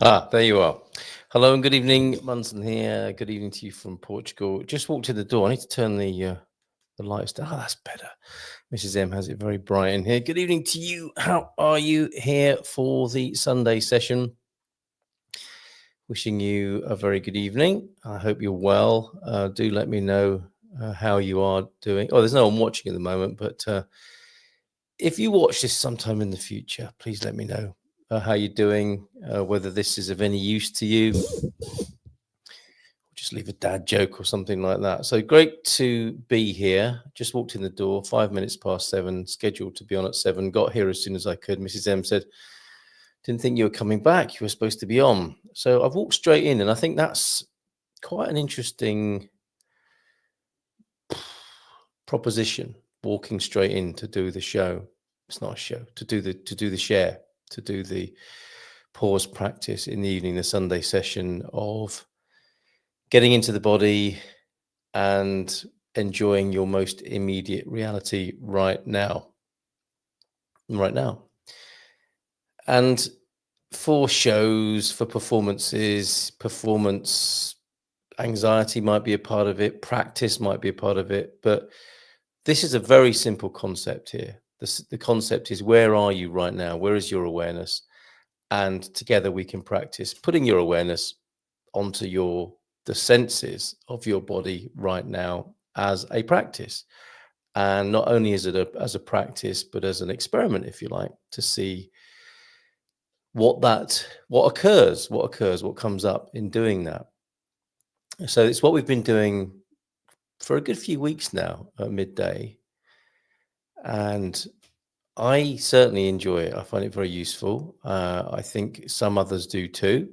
There you are. Hello and good evening, Munson here. Good evening to you from Portugal. Just walked in the door. I need to turn the lights down. Oh, that's better. Mrs. M has it very bright in here. Good evening to you. How are you here for the Sunday session? Wishing you a very good evening. I hope you're well. Do let me know how you are doing. Oh, there's no one watching at the moment, but if you watch this sometime in the future, please let me know how you're doing, whether this is of any use to you. Just leave a dad joke or something like that. So great to be here. Just walked in the door, 5 minutes past 7, scheduled to be on at 7. Got here as soon as I could. Mrs. M said, "Didn't think you were coming back. You were supposed to be on." So I've walked straight in, and I think that's quite an interesting proposition. Walking straight in to do the show. It's not a show. To do the share, to do the pause practice in the evening, the Sunday session of getting into the body and enjoying your most immediate reality right now. Right now. And for shows, for performances, performance anxiety might be a part of it, practice might be a part of it, but this is a very simple concept here. The concept is, where are you right now? Where is your awareness? And together we can practice putting your awareness onto the senses of your body right now as a practice. And not only is it as a practice, but as an experiment, if you like, to see what occurs, what comes up in doing that. So it's what we've been doing for a good few weeks now at midday. And I certainly enjoy it. I find it very useful. I think some others do too.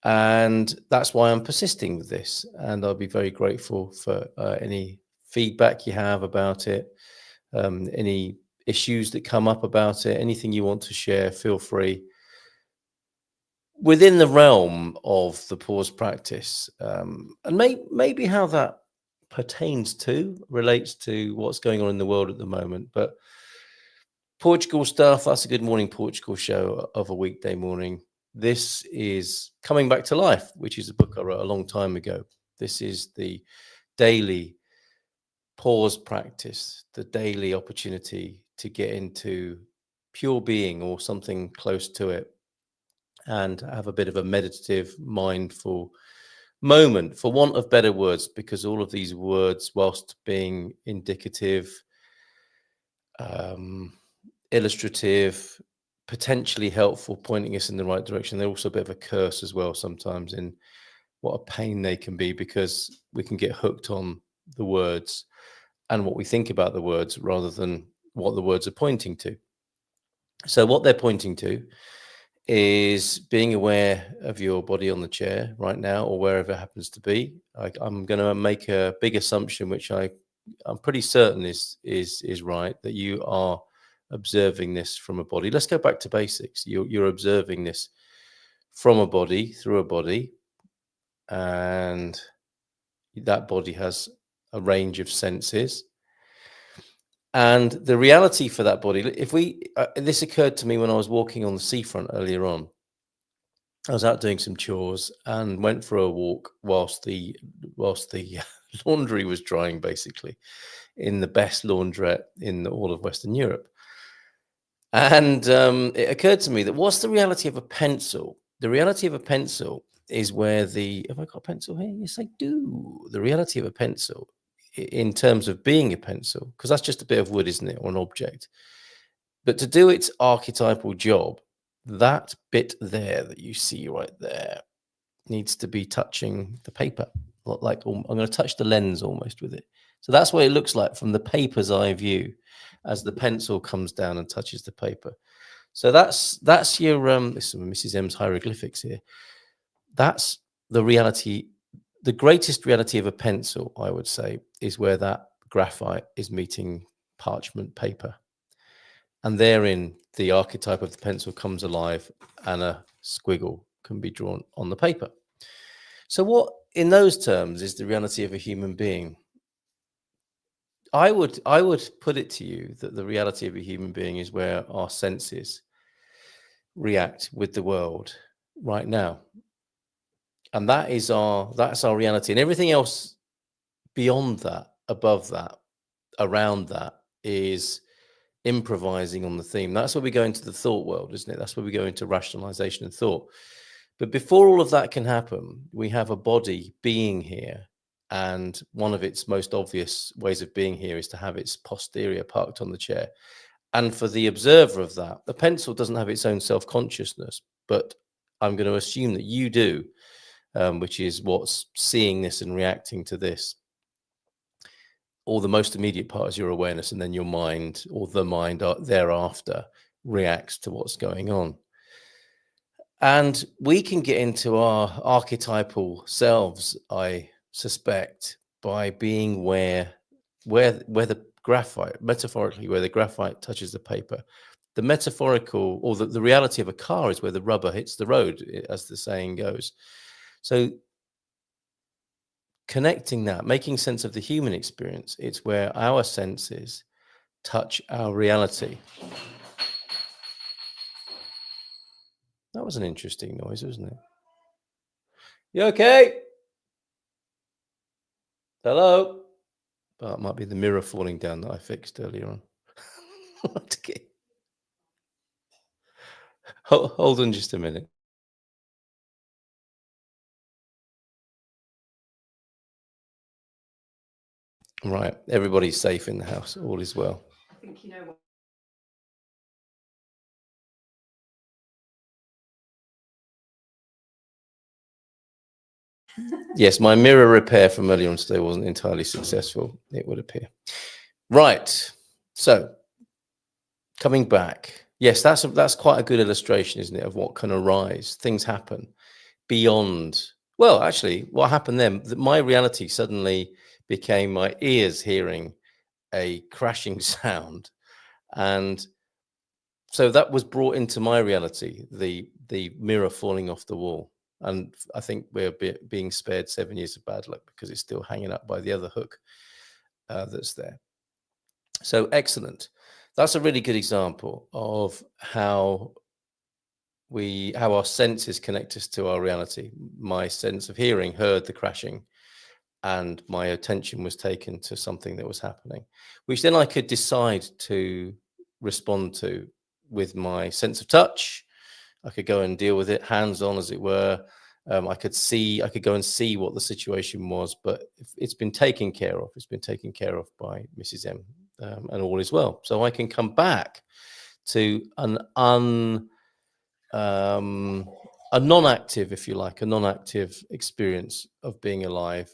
And that's why I'm persisting with this. And I'll be very grateful for any feedback you have about it, any issues that come up about it, anything you want to share, feel free. Within the realm of the pause practice, and maybe how that relates to what's going on in the world at the moment. But Portugal stuff, that's a Good Morning Portugal show of a weekday morning. This is Coming Back to Life, which is a book I wrote a long time ago. This is the daily pause practice, the daily opportunity to get into pure being or something close to it and have a bit of a meditative, mindful moment, for want of better words, because all of these words, whilst being indicative, illustrative, potentially helpful, pointing us in the right direction, they're also a bit of a curse as well sometimes, in what a pain they can be, because we can get hooked on the words and what we think about the words rather than what the words are pointing to. So what they're pointing to is being aware of your body on the chair right now, or wherever it happens to be. I'm going to make a big assumption, which I'm pretty certain is right, that you are observing this from a body. Let's go back to basics. You're observing this from a body, through a body, and that body has a range of senses. And the reality for that body, this occurred to me when I was walking on the seafront earlier on. I was out doing some chores and went for a walk whilst the laundry was drying, basically, in the best laundrette in all of Western Europe. And it occurred to me that, what's the reality of a pencil? The reality of a pencil is where have I got a pencil here? Yes, I do. The reality of a pencil, in terms of being a pencil, because that's just a bit of wood, isn't it, or an object. But to do its archetypal job, that bit there that you see right there needs to be touching the paper. Like, I'm going to touch the lens almost with it. So that's what it looks like from the paper's eye view, as the pencil comes down and touches the paper. So that's your this is Mrs. M's hieroglyphics here. That's the reality. The greatest reality of a pencil, I would say, is where that graphite is meeting parchment paper. And therein, the archetype of the pencil comes alive and a squiggle can be drawn on the paper. So what, in those terms, is the reality of a human being? I would put it to you that the reality of a human being is where our senses react with the world, right now. And that's our reality. And everything else beyond that, above that, around that is improvising on the theme. That's where we go into the thought world, isn't it? That's where we go into rationalization and thought. But before all of that can happen, we have a body being here. And one of its most obvious ways of being here is to have its posterior parked on the chair. And for the observer of that, the pencil doesn't have its own self-consciousness, but I'm going to assume that you do, which is what's seeing this and reacting to this. Or the most immediate part is your awareness, and then your mind, or the mind thereafter, reacts to what's going on. And we can get into our archetypal selves, I suspect, by being where the graphite, metaphorically, where the graphite touches the paper. The metaphorical, or the reality of a car is where the rubber hits the road, as the saying goes. So connecting that, making sense of the human experience, it's where our senses touch our reality. That was an interesting noise, wasn't it? You okay? Hello? Oh, it might be the mirror falling down that I fixed earlier on. Hold on just a minute. Right, everybody's safe in the house. All is well. I think you know what. Yes, my mirror repair from earlier on today wasn't entirely successful, it would appear. Right, so coming back. Yes, that's quite a good illustration, isn't it, of what can arise. Things happen beyond. Well, actually, what happened then? My reality suddenly became my ears hearing a crashing sound, and so that was brought into my reality. The mirror falling off the wall, and I think we're being spared 7 years of bad luck because it's still hanging up by the other hook that's there. So excellent. That's a really good example of how our senses connect us to our reality. My sense of hearing heard the crashing, and my attention was taken to something that was happening, which then I could decide to respond to with my sense of touch. I could go and deal with it hands on, as it were. I could go and see what the situation was, but it's been taken care of. It's been taken care of by Mrs. M, and all is well. So I can come back to a non-active, if you like, a non-active experience of being alive,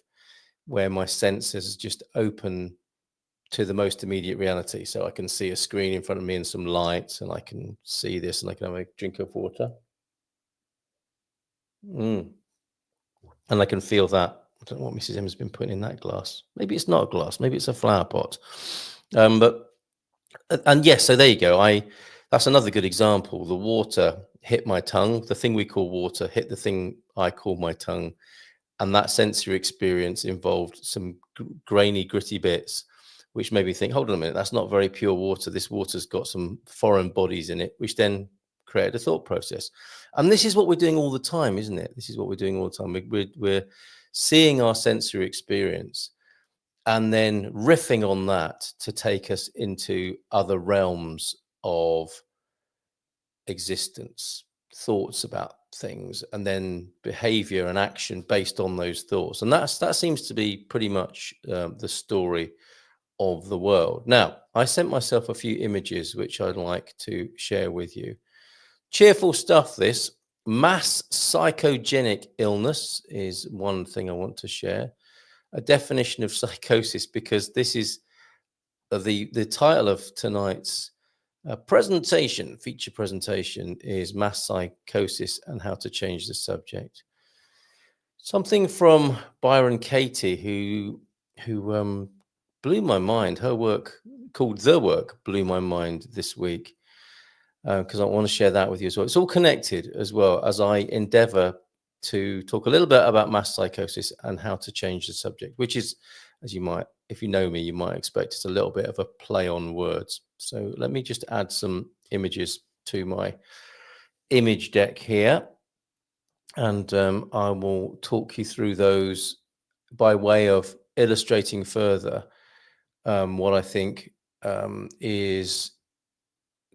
where my senses just open to the most immediate reality. So I can see a screen in front of me and some lights, and I can see this, and I can have a drink of water. And I can feel that. I don't know what Mrs. M has been putting in that glass. Maybe it's not a glass. Maybe it's a flower pot. And yes, so there you go. That's another good example. The water hit my tongue. The thing we call water hit the thing I call my tongue. And that sensory experience involved some grainy, gritty bits, which made me think, hold on a minute, that's not very pure water. This water's got some foreign bodies in it, which then created a thought process. And this is what we're doing all the time, isn't it? This is what we're doing all the time. We're seeing our sensory experience and then riffing on that to take us into other realms of existence, thoughts about things, and then behavior and action based on those thoughts. And that seems to be pretty much the story of the world. Now, I sent myself a few images which I'd like to share with you. Cheerful stuff, this. Mass psychogenic illness is one thing I want to share. A definition of psychosis, because this is the title of tonight's feature presentation is Mass Psychosis and How to Change the Subject. Something from Byron Katie, who blew my mind. Her work, called The Work, blew my mind this week, because I want to share that with you as well. It's all connected as well, as I endeavor to talk a little bit about mass psychosis and how to change the subject, which is, as you might, if you know me, you might expect it's a little bit of a play on words. So let me just add some images to my image deck here. And I will talk you through those by way of illustrating further what I think is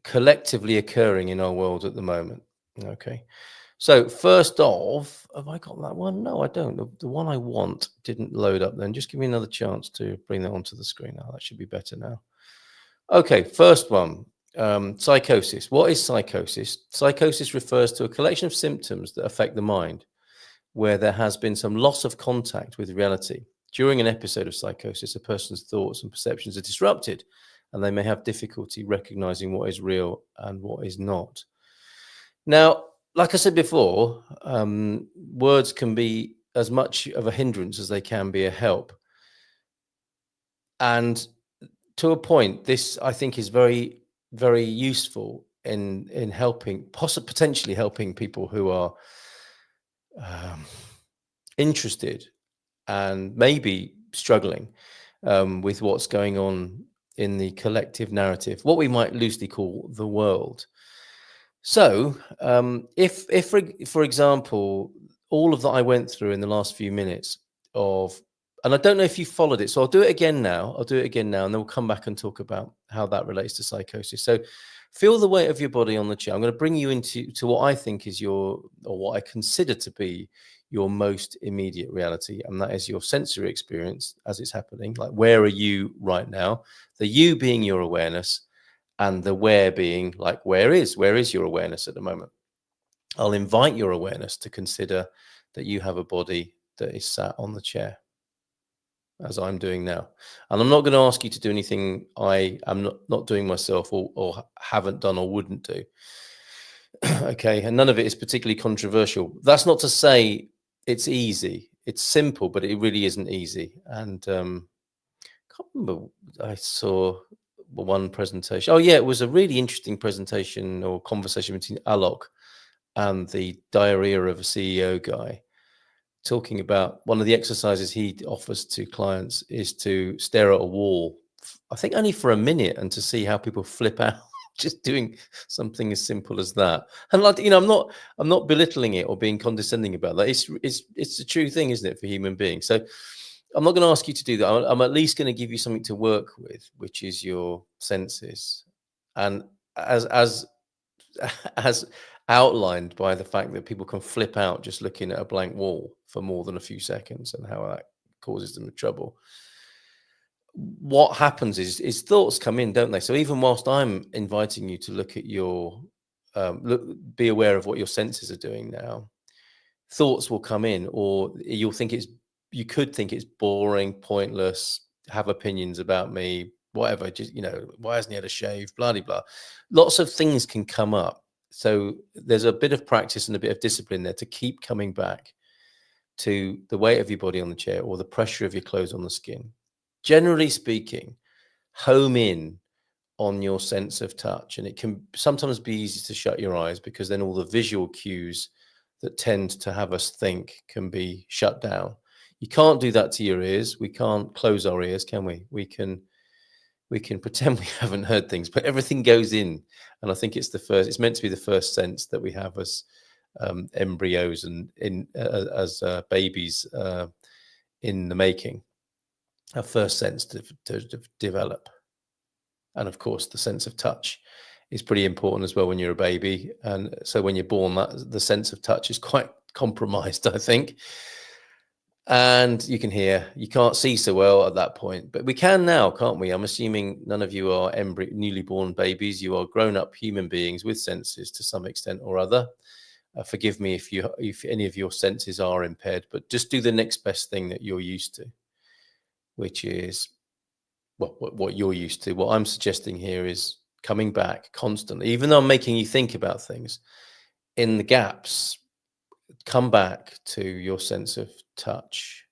collectively occurring in our world at the moment. Okay. So first off, have I got that one? No, I don't. The one I want didn't load up then. Just give me another chance to bring that onto the screen now. That should be better now. Okay, first one. Psychosis. What is psychosis? Psychosis refers to a collection of symptoms that affect the mind, where there has been some loss of contact with reality. During an episode of psychosis, a person's thoughts and perceptions are disrupted, and they may have difficulty recognizing what is real and what is not. Now, like I said before, words can be as much of a hindrance as they can be a help. And to a point, this I think is very, very useful in helping, potentially helping people who are interested and maybe struggling with what's going on in the collective narrative, what we might loosely call the world. So, if for example, all of that I went through in the last few minutes of, and I don't know if you followed it, so I'll do it again now. I'll do it again now, and then we'll come back and talk about how that relates to psychosis. So, feel the weight of your body on the chair. I'm going to bring you into what I think is or what I consider to be your most immediate reality, and that is your sensory experience as it's happening. Like, where are you right now? The you being your awareness, and the where being like, where is your awareness at the moment? I'll invite your awareness to consider that you have a body that is sat on the chair, as I'm doing now. And I'm not going to ask you to do anything I am not doing myself, or haven't done or wouldn't do. Okay. And none of it is particularly controversial. That's not to say it's easy. It's simple, but it really isn't easy. And can't remember, I saw one presentation. Oh yeah, it was a really interesting presentation or conversation between Alok and the diarrhea of a CEO guy, talking about one of the exercises he offers to clients is to stare at a wall, I think only for a minute, and to see how people flip out just doing something as simple as that. And like, I'm not belittling it or being condescending about that. It's a true thing, isn't it, for human beings? So I'm not going to ask you to do that. I'm at least going to give you something to work with, which is your senses. And as outlined by the fact that people can flip out just looking at a blank wall for more than a few seconds, and how that causes them trouble. What happens is thoughts come in, don't they? So even whilst I'm inviting you to look at your be aware of what your senses are doing now, thoughts will come in, or you could think it's boring, pointless, have opinions about me, whatever, just, why hasn't he had a shave, blah, blah, blah. Lots of things can come up. So there's a bit of practice and a bit of discipline there to keep coming back to the weight of your body on the chair, or the pressure of your clothes on the skin. Generally speaking, home in on your sense of touch. And it can sometimes be easy to shut your eyes, because then all the visual cues that tend to have us think can be shut down. You can't do that to your ears. We can't close our ears, can we? We can pretend we haven't heard things, but everything goes in. And I think it's meant to be the first sense that we have as embryos and as babies in the making. Our first sense to develop. And of course, the sense of touch is pretty important as well when you're a baby. And so when you're born, the sense of touch is quite compromised, I think. And you can't see so well at that point, but we can now, can't we? I'm assuming none of you are newly born babies. You are grown-up human beings with senses to some extent or other. Forgive me if any of your senses are impaired, but just do the next best thing that you're used to, which is what you're used to. What I'm suggesting here is coming back constantly, even though I'm making you think about things. In the gaps, come back to your sense of touch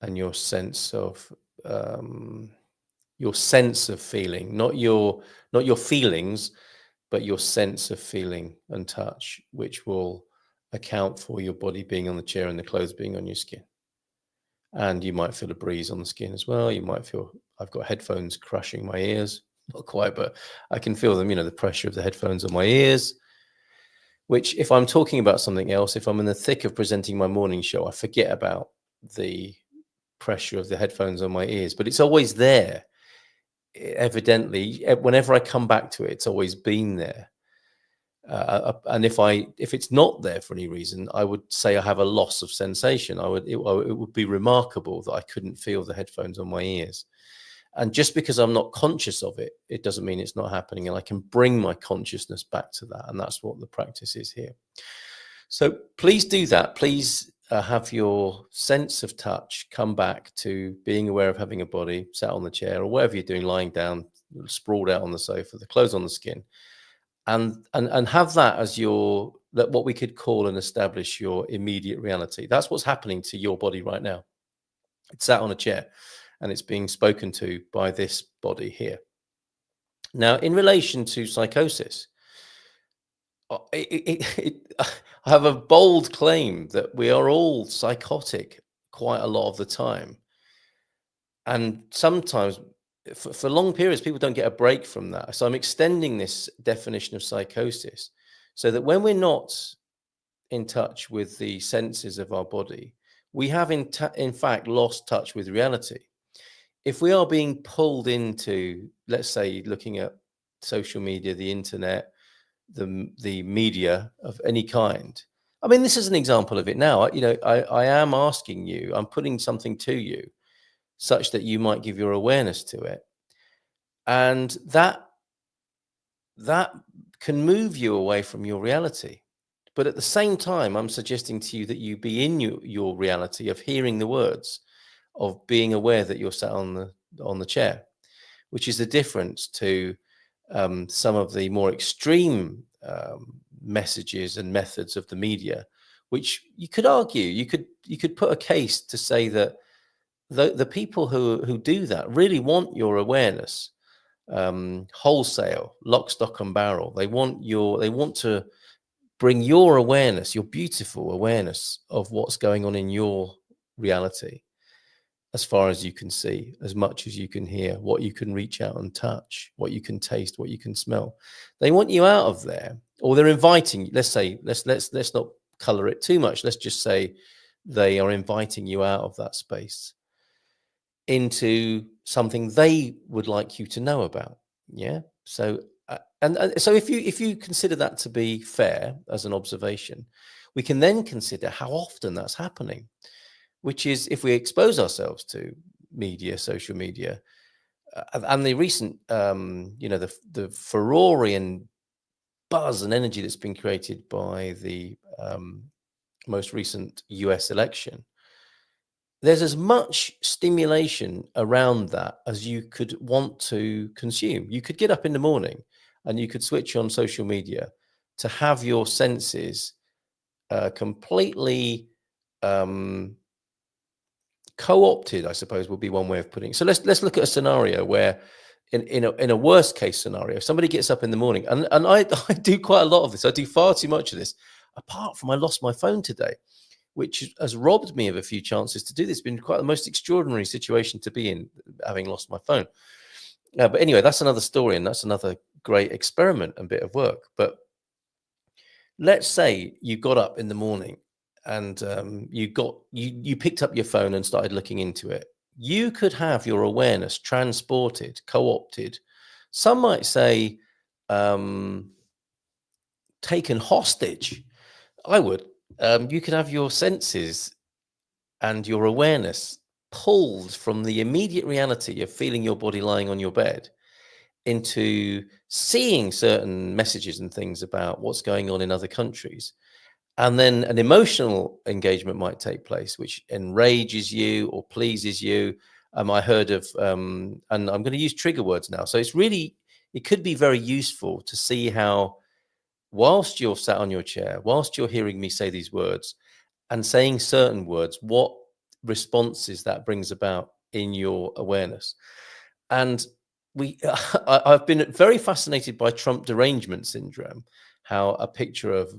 and your sense of feeling, not your feelings, but your sense of feeling and touch, which will account for your body being on the chair and the clothes being on your skin. And you might feel a breeze on the skin as well. You might feel, I've got headphones crushing my ears. Not quite, but I can feel them, the pressure of the headphones on my ears. which if I'm talking about something else, if I'm in the thick of presenting my morning show, I forget about the pressure of the headphones on my ears, but it's always there. Evidently, whenever I come back to it, it's always been there. And if it's not there for any reason, I would say I have a loss of sensation. It would be remarkable that I couldn't feel the headphones on my ears. And just because I'm not conscious of it, it doesn't mean it's not happening. And I can bring my consciousness back to that. And that's what the practice is here. So please do that. Please have your sense of touch come back to being aware of having a body, sat on the chair or whatever you're doing, lying down, sprawled out on the sofa, the clothes on the skin. And have that as what we could call and establish your immediate reality. That's what's happening to your body right now. It's sat on a chair and it's being spoken to by this body here. Now, in relation to psychosis, I have a bold claim that we are all psychotic quite a lot of the time. And sometimes for long periods, people don't get a break from that. So I'm extending this definition of psychosis so that when we're not in touch with the senses of our body, we have in fact lost touch with reality. If we are being pulled into, let's say, looking at social media, the internet, the media of any kind. I mean, this is an example of it now. I am asking you, I'm putting something to you such that you might give your awareness to it. And that can move you away from your reality. But at the same time, I'm suggesting to you that you be in your reality of hearing the words, of being aware that you're sat on the chair, which is the difference to some of the more extreme messages and methods of the media, which you could argue, you could put a case to say that the people who do that really want your awareness, wholesale, lock, stock, and barrel. They want to bring your awareness, your beautiful awareness of what's going on in your reality, as far as you can see, as much as you can hear, what you can reach out and touch, what you can taste, what you can smell. They want you out of there, or they're inviting you. Let's not color it too much. Let's just say they are inviting you out of that space into something they would like you to know about. Yeah. So so if you consider that to be fair as an observation, we can then consider how often that's happening, which is if we expose ourselves to media, social media, and the recent, the furore and buzz and energy that's been created by the most recent US election. There's as much stimulation around that as you could want to consume. You could get up in the morning and you could switch on social media to have your senses completely co-opted, I suppose would be one way of putting it. So let's look at a scenario where in a worst case scenario, somebody gets up in the morning, and I do quite a lot of this. I do far too much of this, apart from I lost my phone today, which has robbed me of a few chances to do this. It's been quite the most extraordinary situation to be in, having lost my phone. But anyway, that's another story, and that's another great experiment and bit of work. But let's say you got up in the morning and you picked up your phone and started looking into it. You could have your awareness transported, co-opted. Some might say taken hostage. I would. You could have your senses and your awareness pulled from the immediate reality of feeling your body lying on your bed into seeing certain messages and things about what's going on in other countries. And then an emotional engagement might take place, which enrages you or pleases you. I heard of, and I'm going to use trigger words now. So it could be very useful to see how, whilst you're sat on your chair, whilst you're hearing me say these words and saying certain words, what responses that brings about in your awareness. And I've been very fascinated by Trump derangement syndrome, how a picture of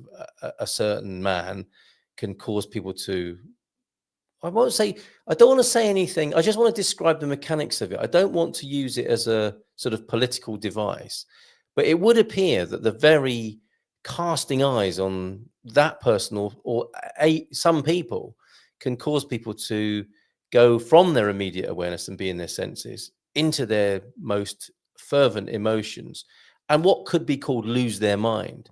a certain man can cause people to, I don't want to say anything. I just want to describe the mechanics of it. I don't want to use it as a sort of political device, but it would appear that the very casting eyes on that person or some people can cause people to go from their immediate awareness and be in their senses into their most fervent emotions and what could be called lose their mind.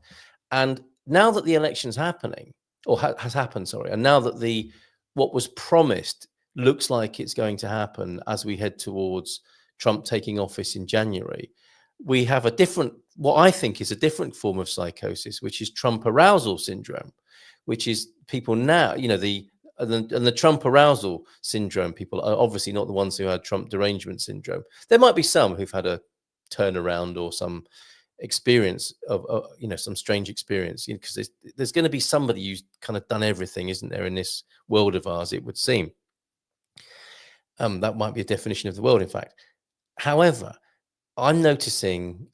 And now that the election's happening, or has happened, sorry, and now that the what was promised looks like it's going to happen as we head towards Trump taking office in January, we have a different, what I think is a different form of psychosis, which is Trump arousal syndrome, which is people now, the Trump arousal syndrome people are obviously not the ones who had Trump derangement syndrome. There might be some who've had a turnaround or some experience of some strange experience, because there's going to be somebody who's kind of done everything, isn't there, in this world of ours, it would seem. That might be a definition of the world, in fact. However, I'm noticing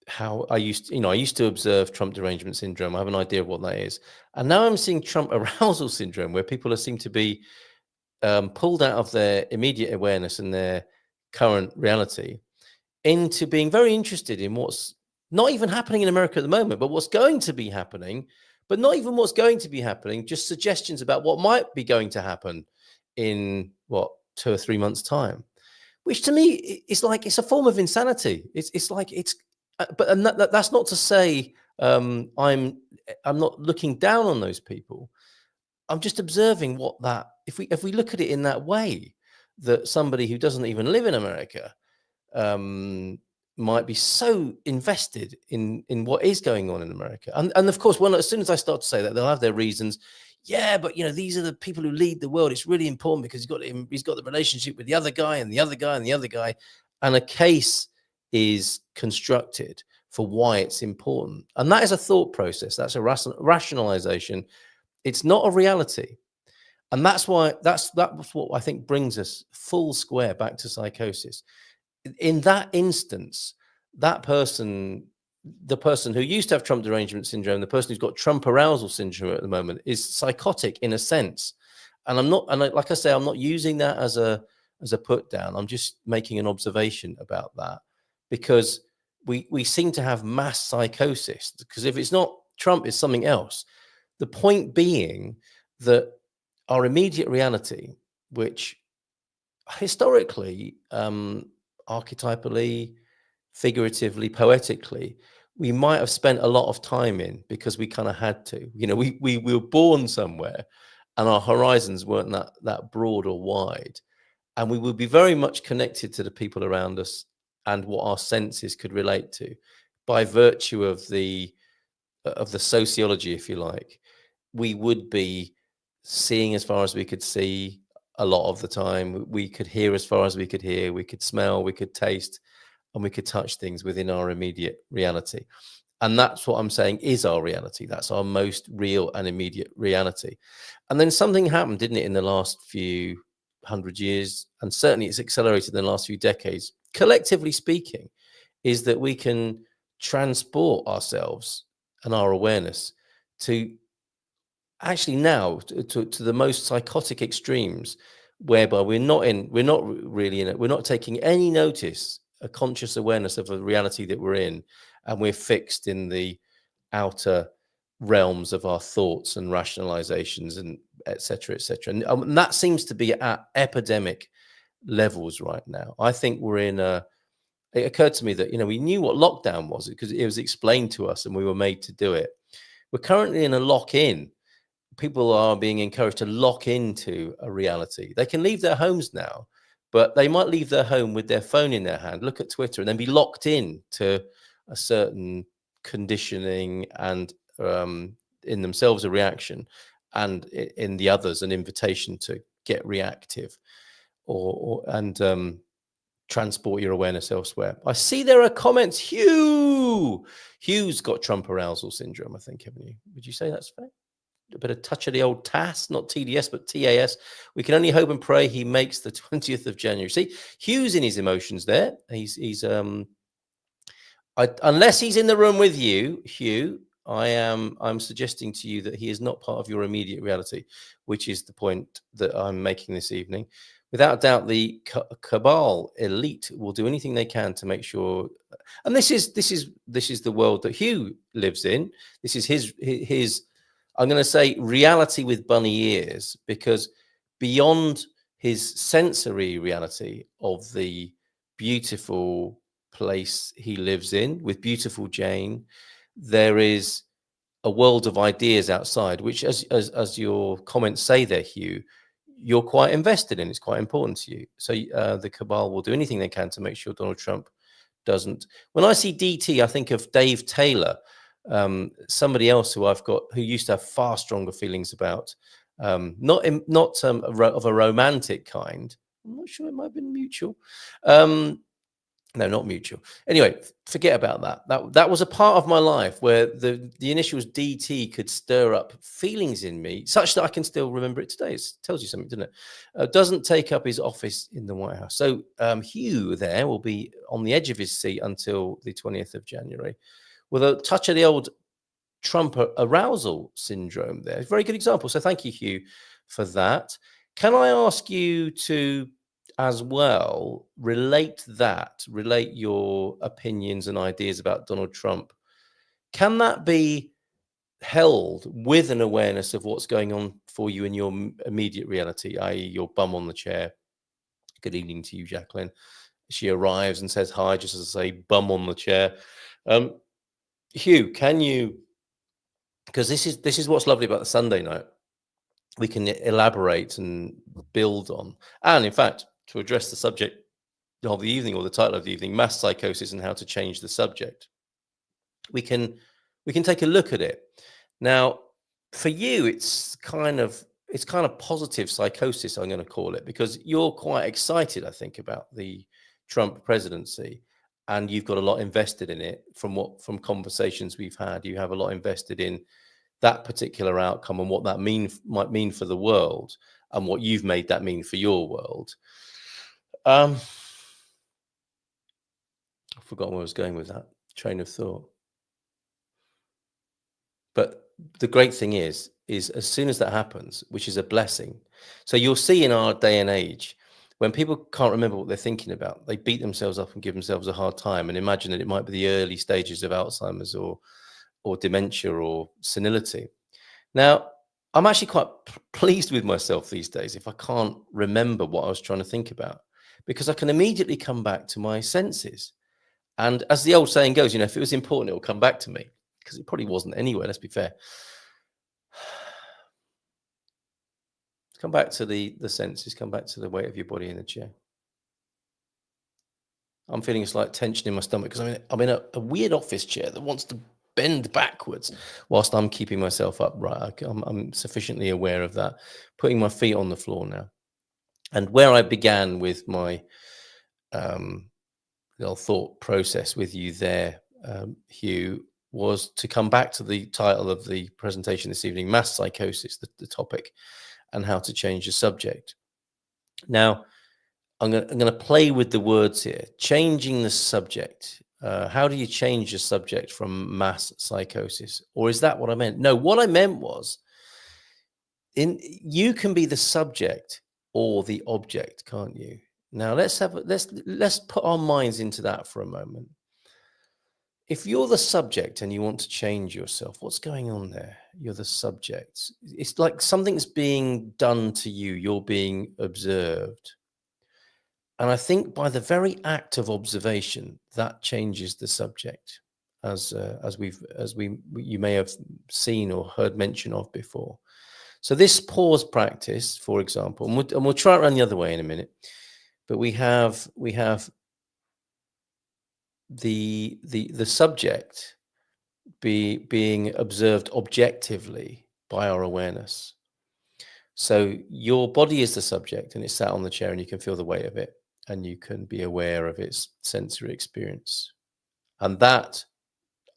how I used to observe Trump derangement syndrome. I have an idea of what that is, and now I'm seeing Trump arousal syndrome, where people seem to be pulled out of their immediate awareness and their current reality into being very interested in what's not even happening in America at the moment, but what's going to be happening, but not even what's going to be happening, just suggestions about what might be going to happen in 2 or 3 months' time, which to me is like, it's a form of insanity. It's like but that's not to say I'm not looking down on those people. I'm just observing what that, if we look at it in that way, that somebody who doesn't even live in America might be so invested in what is going on in America, and of course, as soon as I start to say that, they'll have their reasons. Yeah, but these are the people who lead the world. It's really important because he's got the relationship with the other guy and the other guy and the other guy, and a case is constructed for why it's important, and that is a thought process. That's a rationalization. It's not a reality. And that's what I think brings us full square back to psychosis. In that instance, the person who used to have Trump derangement syndrome, the person who's got Trump arousal syndrome at the moment, is psychotic in a sense. And like I say, I'm not using that as a put down. I'm just making an observation about that, because we seem to have mass psychosis, because if it's not Trump, it's something else. The point being that our immediate reality, which historically, archetypally, figuratively, poetically, we might have spent a lot of time in because we kind of had to. We were born somewhere, and our horizons weren't that broad or wide, and we would be very much connected to the people around us and what our senses could relate to, by virtue of the sociology, if you like. We would be seeing as far as we could see a lot of the time. We could hear as far as we could hear. We could smell, we could taste, and we could touch things within our immediate reality. And that's what I'm saying is our reality. That's our most real and immediate reality. And then something happened, didn't it, in the last few 100 years, and certainly it's accelerated in the last few decades, collectively speaking, is that we can transport ourselves and our awareness to actually now to the most psychotic extremes, whereby we're not really in it. We're not taking any notice, a conscious awareness of the reality that we're in, and we're fixed in the outer realms of our thoughts and rationalizations and etc. And that seems to be at epidemic levels right now. I think we're in a, it occurred to me that we knew what lockdown was because it was explained to us and we were made to do it. We're currently in a lock-in. People are being encouraged to lock into a reality. They can leave their homes now, but they might leave their home with their phone in their hand, look at Twitter, and then be locked in to a certain conditioning and in themselves a reaction, and in the others an invitation to get reactive and transport your awareness elsewhere. I see there are comments. Hugh's got Trump arousal syndrome, I think, haven't you? Would you say that's fair? A bit of touch of the old TAS, not TDS, but TAS. We can only hope and pray he makes the 20th of January. See, Hugh's in his emotions there. He's unless he's in the room with you, Hugh, I'm suggesting to you that he is not part of your immediate reality, which is the point that I'm making this evening. Without doubt, the cabal elite will do anything they can to make sure. And this is the world that Hugh lives in. This is his. I'm going to say reality with bunny ears, because beyond his sensory reality of the beautiful place he lives in with beautiful Jane, there is a world of ideas outside, which, as your comments say there, Hugh, you're quite invested in. It's quite important to you. So the cabal will do anything they can to make sure Donald Trump doesn't. When I see DT, I think of Dave Taylor, somebody else who I've got who used to have far stronger feelings about, not of a romantic kind. I'm not sure, it might have been mutual. No, not mutual. Anyway, forget about that. That was a part of my life where the initials DT could stir up feelings in me, such that I can still remember it today. It tells you something, doesn't it? Doesn't take up his office in the White House. So Hugh there will be on the edge of his seat until the 20th of January, with a touch of the old Trump arousal syndrome there. Very good example. So thank you, Hugh, for that. Can I ask you to, as well, relate your opinions and ideas about Donald Trump? Can that be held with an awareness of what's going on for you in your immediate reality, i.e. your bum on the chair? Good evening to you, Jacqueline. She arrives and says hi, just as I say, bum on the chair. Hugh, can you, because this is what's lovely about the Sunday night, we can elaborate and build on. And in fact, to address the subject of the evening, or the title of the evening, mass psychosis and how to change the subject, we can take a look at it. Now, for you, it's kind of positive psychosis, I'm going to call it, because you're quite excited, I think, about the Trump presidency, and you've got a lot invested in it. From conversations we've had, you have a lot invested in that particular outcome and what that might mean for the world, and what you've made that mean for your world. I've forgotten where I was going with that train of thought. But the great thing is as soon as that happens, which is a blessing. So you'll see in our day and age, when people can't remember what they're thinking about, they beat themselves up and give themselves a hard time and imagine that it might be the early stages of Alzheimer's or dementia or senility. Now, I'm actually quite pleased with myself these days if I can't remember what I was trying to think about, because I can immediately come back to my senses. And as the old saying goes, if it was important, it will come back to me, because it probably wasn't anyway, let's be fair. Come back to the senses, come back to the weight of your body in the chair. I'm feeling a slight tension in my stomach because I'm in a weird office chair that wants to bend backwards whilst I'm keeping myself upright. I'm sufficiently aware of that. Putting my feet on the floor now. And where I began with my little thought process with you there, Hugh, was to come back to the title of the presentation this evening, mass psychosis, the topic, and how to change the subject. Now, I'm going to play with the words here. Changing the subject. How do you change a subject from mass psychosis? Or is that what I meant? No, what I meant was, you can be the subject or the object, can't you? Now let's put our minds into that for a moment. If you're the subject and you want to change yourself, what's going on there? You're the subject. It's like something's being done to you. You're being observed. And I think by the very act of observation, that changes the subject, as you may have seen or heard mention of before. So this pause practice, for example, and we'll try it around the other way in a minute. But we have the subject being observed objectively by our awareness. So your body is the subject, and it's sat on the chair, and you can feel the weight of it, and you can be aware of its sensory experience. And that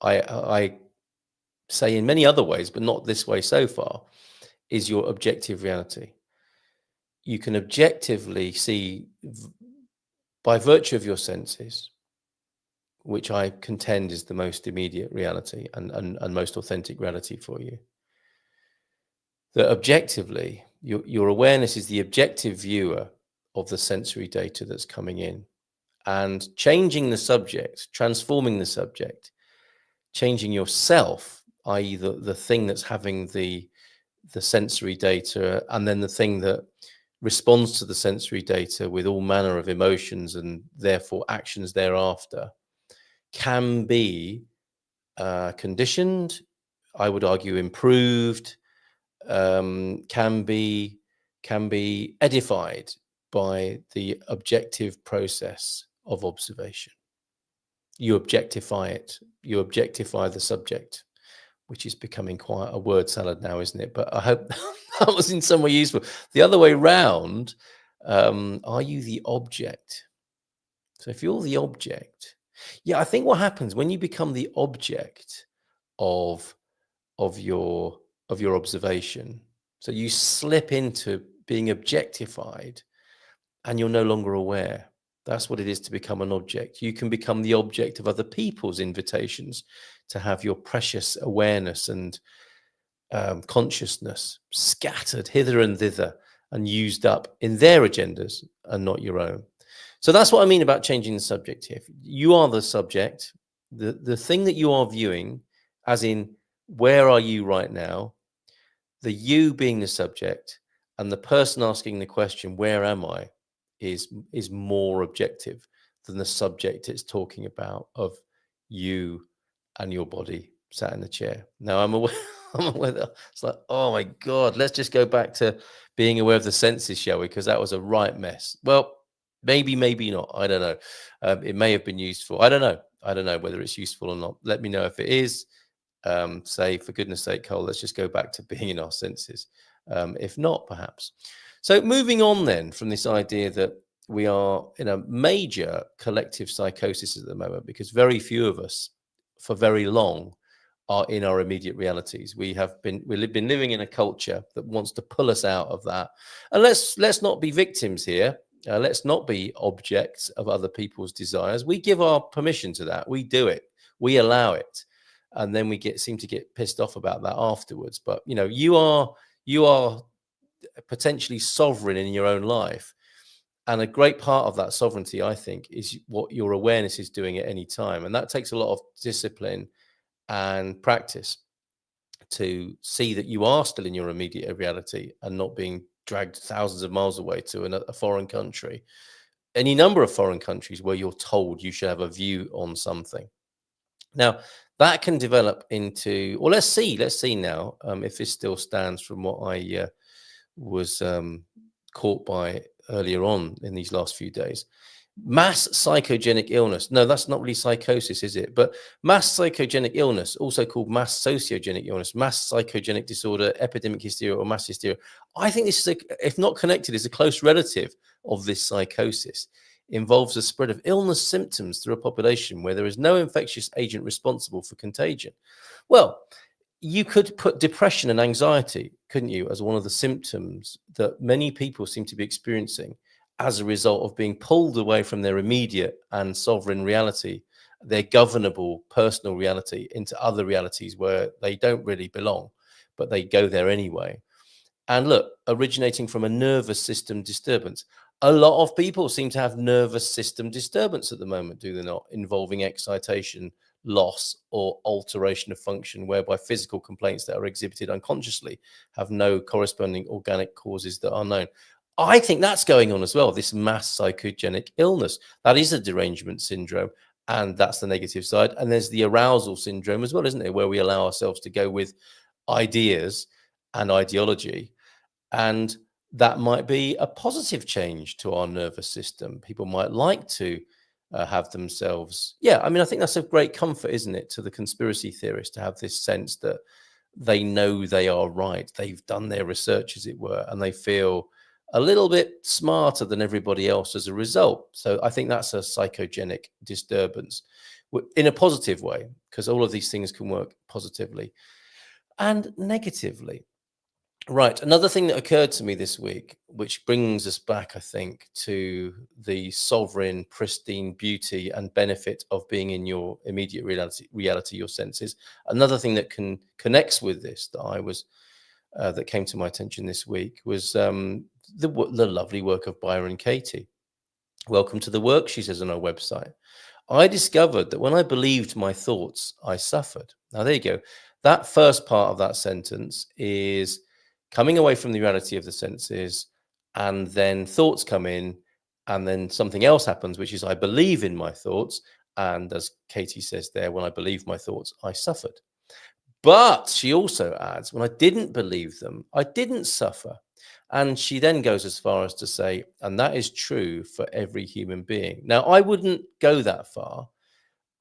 I say in many other ways, but not this way so far, is your objective reality. You can objectively see, by virtue of your senses, which I contend is the most immediate reality and most authentic reality for you, that objectively, your awareness is the objective viewer of the sensory data that's coming in, and changing the subject, transforming the subject, changing yourself, i.e. the thing that's having the sensory data, and then the thing that responds to the sensory data with all manner of emotions and therefore actions thereafter, can be conditioned, I would argue improved, can be edified by the objective process of observation. You objectify it. You objectify the subject, which is becoming quite a word salad now, isn't it? But I hope that was in some way useful. The other way round, are you the object? So if you're the object, yeah, I think what happens when you become the object of of your your observation, so you slip into being objectified and you're no longer aware. That's what it is to become an object. You can become the object of other people's invitations to have your precious awareness and consciousness scattered hither and thither and used up in their agendas and not your own. So that's what I mean about changing the subject here. You are the subject, the thing that you are viewing, as in, where are you right now? The you being the subject, and the person asking the question, where am I, is more objective than the subject it's talking about of you and your body sat in the chair. Now I'm aware, I'm aware that it's like, oh my God, let's just go back to being aware of the senses, shall we? Because that was a right mess. Well, maybe, maybe not. I don't know. It may have been useful. I don't know. I don't know whether it's useful or not. Let me know if it is. Say, for goodness sake, Cole, let's just go back to being in our senses. If not, perhaps. So moving on then from this idea that we are in a major collective psychosis at the moment, because very few of us for very long are in our immediate realities. We've been living in a culture that wants to pull us out of that. And let's not be victims here. Let's not be objects of other people's desires. We give our permission to that. We do it. We allow it. And then we seem to get pissed off about that afterwards. But you are potentially sovereign in your own life. And a great part of that sovereignty, I think, is what your awareness is doing at any time. And that takes a lot of discipline and practice to see that you are still in your immediate reality and not being dragged thousands of miles away to a foreign country, any number of foreign countries where you're told you should have a view on something. Now, that can develop into, well, let's see now if this still stands from what I was caught by earlier on in these last few days. Mass psychogenic illness. No, that's not really psychosis, is it? But mass psychogenic illness, also called mass sociogenic illness, mass psychogenic disorder, epidemic hysteria, or mass hysteria. I think this is, if not connected, is a close relative of this psychosis. Involves the spread of illness symptoms through a population where there is no infectious agent responsible for contagion. Well, you could put depression and anxiety, couldn't you, as one of the symptoms that many people seem to be experiencing as a result of being pulled away from their immediate and sovereign reality, their governable personal reality, into other realities where they don't really belong, but they go there anyway. And look, originating from a nervous system disturbance. A lot of people seem to have nervous system disturbance at the moment, do they not? Involving excitation, loss, or alteration of function, whereby physical complaints that are exhibited unconsciously have no corresponding organic causes that are known. I think that's going on as well, this mass psychogenic illness. That is a derangement syndrome, and that's the negative side. And there's the arousal syndrome as well, isn't there, where we allow ourselves to go with ideas and ideology. And that might be a positive change to our nervous system. People might like to have themselves. Yeah, I mean, I think that's a great comfort, isn't it, to the conspiracy theorists, to have this sense that they know they are right. They've done their research, as it were, and they feel a little bit smarter than everybody else as a result. So I think that's a psychogenic disturbance in a positive way, because all of these things can work positively and negatively. Right. Another thing that occurred to me this week, which brings us back, I think, to the sovereign, pristine beauty and benefit of being in your immediate reality, your senses. Another thing that connects with this that came to my attention this week was the lovely work of Byron Katie. Welcome to the work, she says on her website. I discovered that when I believed my thoughts, I suffered. Now, there you go. That first part of that sentence is coming away from the reality of the senses, and then thoughts come in, and then something else happens, which is I believe in my thoughts. And as Katie says there, when I believed my thoughts, I suffered. But she also adds, when I didn't believe them, I didn't suffer. And she then goes as far as to say, and that is true for every human being. Now, I wouldn't go that far.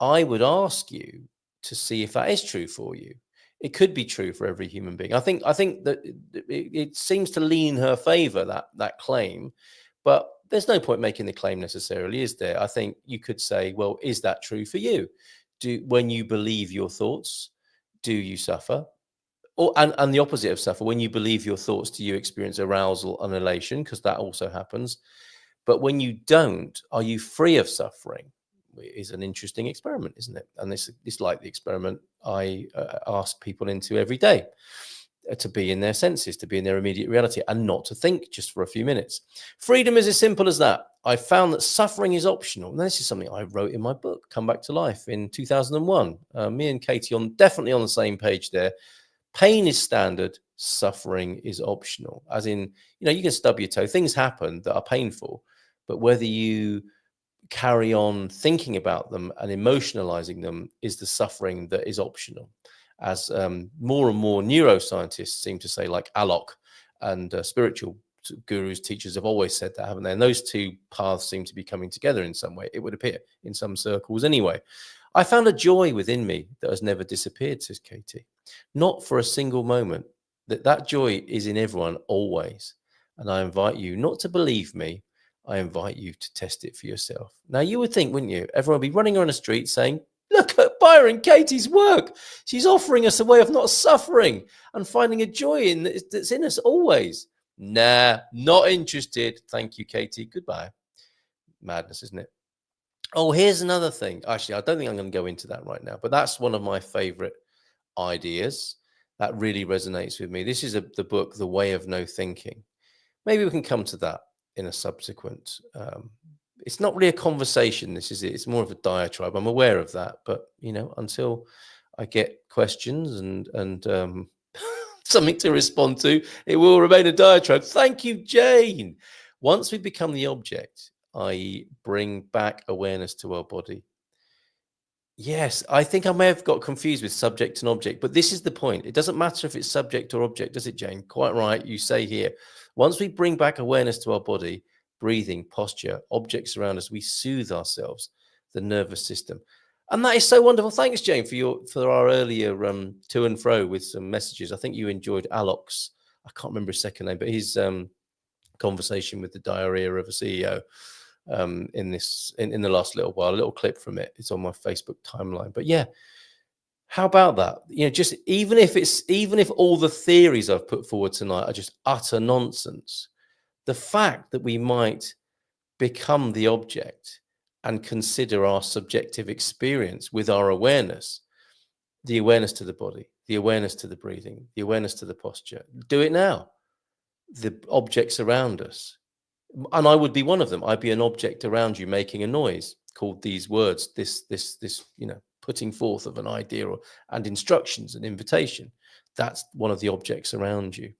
I would ask you to see if that is true for you. It could be true for every human being. I think that it seems to lean in her favor, that claim, but there's no point making the claim necessarily, is there? I think you could say, well, is that true for you? When you believe your thoughts, do you suffer? Or and the opposite of suffer, when you believe your thoughts, do you experience arousal and elation? Because that also happens. But when you don't, are you free of suffering? Is an interesting experiment, isn't it? And this is like the experiment I ask people into every day, to be in their senses, to be in their immediate reality, and not to think just for a few minutes. Freedom is as simple as that. I found that suffering is optional. And this is something I wrote in my book, Come Back to Life, in 2001. Me and Katie definitely on the same page there. Pain is standard, suffering is optional. As in, you can stub your toe. Things happen that are painful, but whether you carry on thinking about them and emotionalizing them is the suffering that is optional. As more and more neuroscientists seem to say, like Alok and spiritual gurus, teachers have always said that, haven't they? And those two paths seem to be coming together in some way, it would appear, in some circles anyway. I found a joy within me that has never disappeared, says Katie. Not for a single moment. That joy is in everyone always. And I invite you not to believe me. I invite you to test it for yourself. Now, you would think, wouldn't you? Everyone would be running around the street saying, look at Byron Katie's work. She's offering us a way of not suffering and finding a joy that's in us always. Nah, not interested. Thank you, Katie. Goodbye. Madness, isn't it? Oh, here's another thing. Actually, I don't think I'm going to go into that right now, but that's one of my favorite ideas that really resonates with me. This is the book, The Way of No Thinking. Maybe we can come to that in a subsequent. It's not really a conversation, this is it. It's more of a diatribe. I'm aware of that, but until I get questions and something to respond to, it will remain a diatribe. Thank you, Jane. Once we become the object, i.e., bring back awareness to our body. Yes, I think I may have got confused with subject and object, but this is the point. It doesn't matter if it's subject or object, does it, Jane? Quite right. You say here, once we bring back awareness to our body, breathing, posture, objects around us, we soothe ourselves, the nervous system. And that is so wonderful. Thanks, Jane, for our earlier to and fro with some messages. I think you enjoyed Alok's, I can't remember his second name, but his conversation with the diarrhea of a CEO. In the last little while, a little clip from it. It's on my Facebook timeline. But yeah, how about that? Just even if all the theories I've put forward tonight are just utter nonsense, the fact that we might become the object and consider our subjective experience with our awareness, the awareness to the body, the awareness to the breathing, the awareness to the posture. Do it now. The objects around us. And I would be one of them. I'd be an object around you making a noise called these words, this, putting forth of an idea and instructions and invitation. That's one of the objects around you.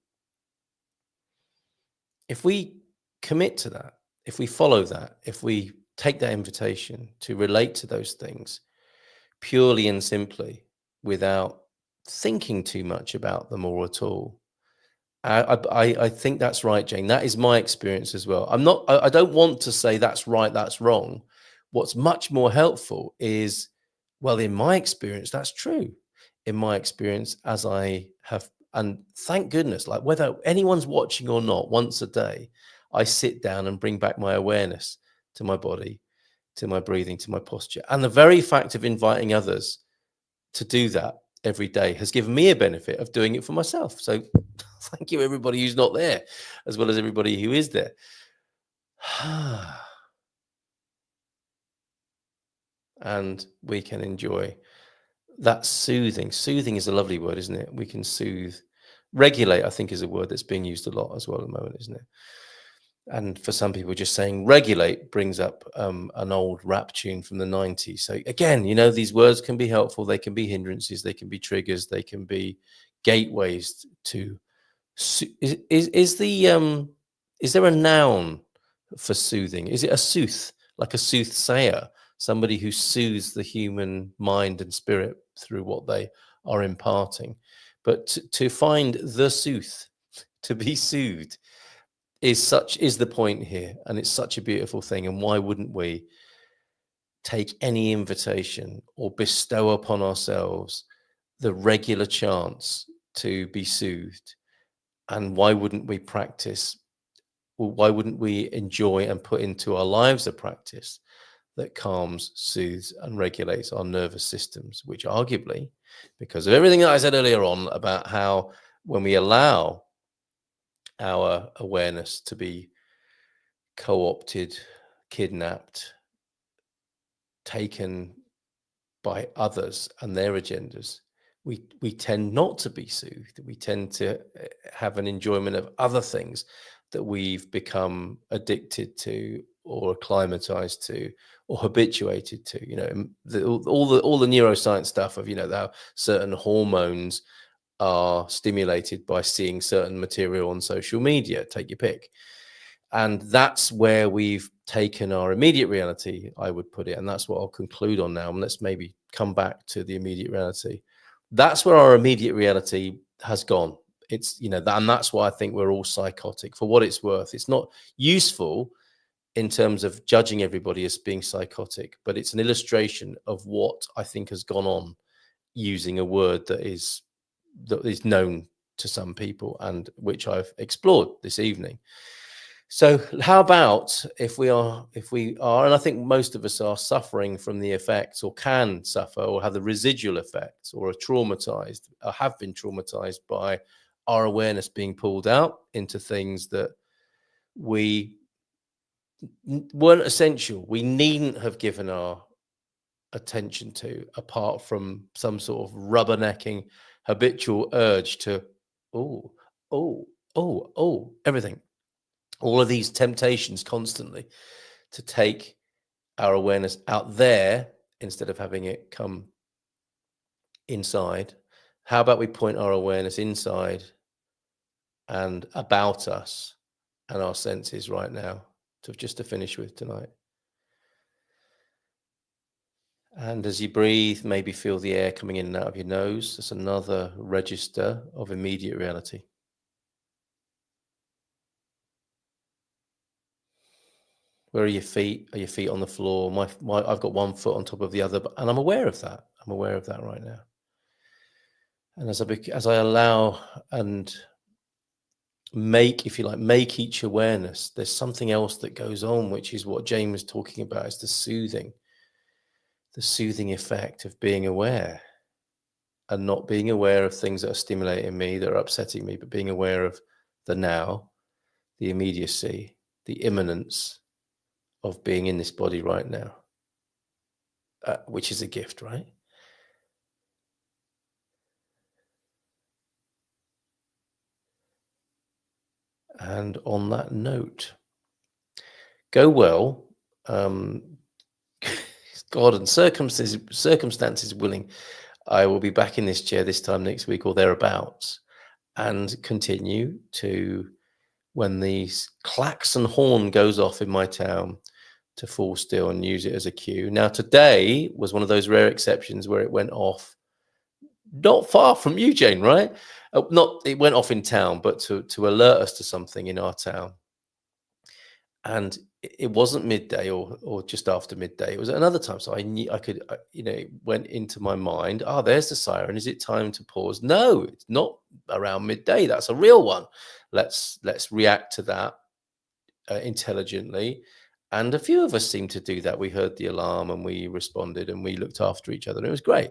If we commit to that, if we follow that, if we take that invitation to relate to those things purely and simply without thinking too much about them or at all, I think that's right, Jane. That is my experience as well. I don't want to say that's right, that's wrong. What's much more helpful is, well, in my experience, that's true. In my experience, as I have, and thank goodness, like whether anyone's watching or not, once a day, I sit down and bring back my awareness to my body, to my breathing, to my posture. And the very fact of inviting others to do that every day has given me a benefit of doing it for myself. So thank you, everybody who's not there, as well as everybody who is there. And we can enjoy that soothing. Soothing is a lovely word, isn't it? We can soothe. Regulate, I think, is a word that's being used a lot as well at the moment, isn't it? And for some people, just saying regulate brings up an old rap tune from the 90s. So again, these words can be helpful. They can be hindrances. They can be triggers. They can be gateways to. Is there a noun for soothing? Is it a sooth, like a soothsayer, somebody who soothes the human mind and spirit through what they are imparting? But to find the sooth, to be soothed, is the point here, and it's such a beautiful thing. And why wouldn't we take any invitation or bestow upon ourselves the regular chance to be soothed? And why wouldn't we practice, or why wouldn't we enjoy and put into our lives a practice that calms, soothes, and regulates our nervous systems, which arguably, because of everything that I said earlier on about how when we allow our awareness to be co-opted, kidnapped, taken by others and their agendas, we tend not to be soothed. We tend to have an enjoyment of other things that we've become addicted to or acclimatized to or habituated to. All the neuroscience stuff of how certain hormones are stimulated by seeing certain material on social media. Take your pick. And that's where we've taken our immediate reality, I would put it. And that's what I'll conclude on now. And let's maybe come back to the immediate reality. That's where our immediate reality has gone. It's, and that's why I think we're all psychotic. For what it's worth, it's not useful in terms of judging everybody as being psychotic, but it's an illustration of what I think has gone on using a word that is known to some people and which I've explored this evening. So how about if we are, and I think most of us are suffering from the effects or can suffer or have the residual effects or are traumatized or have been traumatized by our awareness being pulled out into things that weren't essential. We needn't have given our attention to, apart from some sort of rubbernecking habitual urge to, everything. All of these temptations constantly to take our awareness out there instead of having it come inside. How about we point our awareness inside and about us and our senses right now, to finish with tonight. And as you breathe, maybe feel the air coming in and out of your nose. That's another register of immediate reality. Where are your feet? Are your feet on the floor? I've got one foot on top of the other, and I'm aware of that. I'm aware of that right now. And as I allow and make, if you like, make each awareness, there's something else that goes on, which is what Jane was talking about, is the soothing effect of being aware and not being aware of things that are stimulating me, that are upsetting me, but being aware of the now, the immediacy, the imminence of being in this body right now, which is a gift, right? And on that note, go well. God and circumstances willing, I will be back in this chair this time next week or thereabouts, and continue to, when the klaxon horn goes off in my town, to fall still and use it as a cue. Now, today was one of those rare exceptions where it went off not far from you, Jane, right? It went off in town, but to alert us to something in our town. And it wasn't midday or just after midday. It was another time. So I knew it went into my mind, there's the siren. Is it time to pause? No, it's not around midday. That's a real one. Let's react to that intelligently. And a few of us seemed to do that. We heard the alarm and we responded and we looked after each other. And it was great.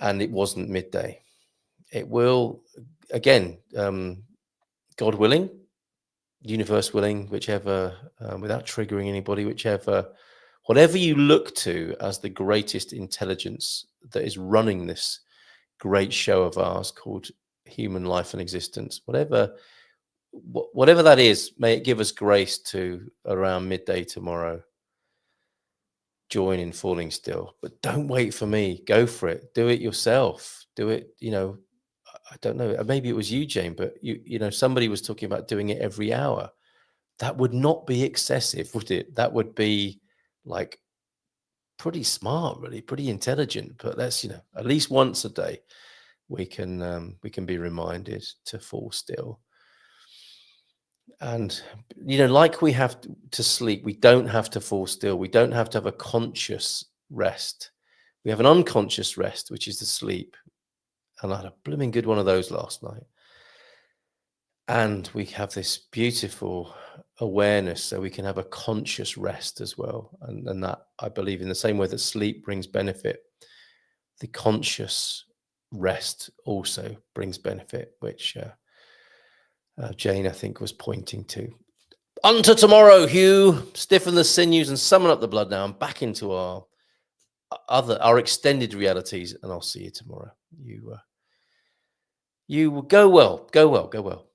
And it wasn't midday. It will, again, God willing, universe willing, whichever, without triggering anybody, whatever you look to as the greatest intelligence that is running this great show of ours called human life and existence, whatever whatever that is, may it give us grace to, around midday tomorrow, join in falling still. But don't wait for me. Go for it. Do it yourself. Do it. I don't know. Maybe it was you, Jane, but somebody was talking about doing it every hour. That would not be excessive, would it? That would be like pretty smart, really, pretty intelligent. But that's, at least once a day, we can be reminded to fall still. And like we have to sleep, we don't have to fall still. We don't have to have a conscious rest. We have an unconscious rest, which is the sleep. And I had a blooming good one of those last night. And we have this beautiful awareness, so we can have a conscious rest as well. And that, I believe, in the same way that sleep brings benefit, the conscious rest also brings benefit, which Jane, I think, was pointing to. Unto tomorrow, Hugh. Stiffen the sinews and summon up the blood now, and back into our extended realities. And I'll see you tomorrow. You go well. Go well. Go well.